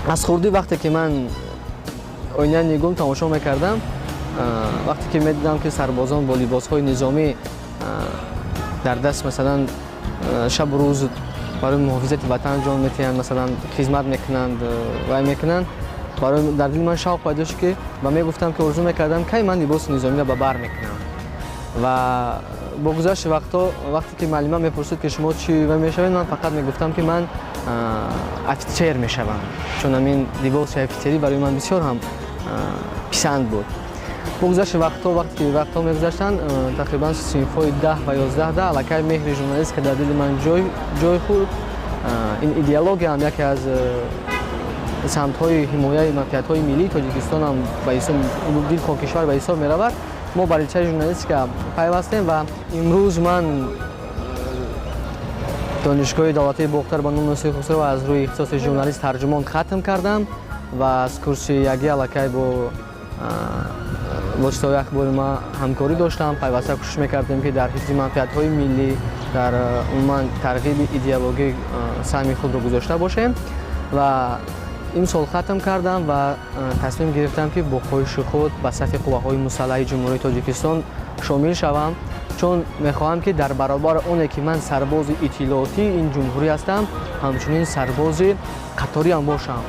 аз хурдӣ вақте ки ман оинаи нигоҳам тамошо мекардам, вақте ки медидам ки сарбозон бо либосҳои низомӣ дар даст масалан шабу рӯз барои муҳофизати ватан ҷон метиҳанд, масалан хизмат мекунанд, вай мекунанд, дар дили ман шавқ пайдо шуд ки ва мегуфтам ки орзу мекардам кай ман либоси низомиро ба бар мекунам. Ва бо гузашти вақтҳо вақте ки муаллима мепурсид ки шумо чӣ мешавед, ман фақат мегуфтам ки ман офитсер мешавам, чун ҳамин либоси офитсерӣ барои ман бисёр ҳам писанд буд. Бо гузашти вақтҳо вақте ки вақтҳо мегузаштанд, тақрибан синфҳои 10 ва 11 аллакай меҳри журналистика дар дили ман ҷой хӯрд. Ин идеология ҳам яке аз самтҳои ҳимояи манфиатҳои миллии Тоҷикистон ҳам ба ҳисоб дилхон кишвар ба ҳисоб меравад. Мо ба ричаи журналистика пайвастем ва имрӯз ман донишгоҳи давлатии Боғтар ба номи Нусиҳи Хусрова аз рӯи ихтисоси журналист тарҷумон хатм кардам ва аз курси ягӣ аллакай бо воситаҳои ахбори ма ҳамкорӣ доштам. Пайваста кӯшиш мекардем ки дар ҳифзи манфиатҳои миллӣ, дар умуман тарғиби идеологии саҳми худро гузошта бошем ва имсол хатм кардам ва тасмим гирифтам ки бо хоҳиши худ ба сафи қувваҳои мусаллаҳи Ҷумҳурии Тоҷикистон шомил шавам, чун мехоҳам ки дар баробар оне ки ман сарбози иттилоотии ин ҷумҳурӣ ҳастам, ҳамчунин сарбози қаторӣ ҳам бошам.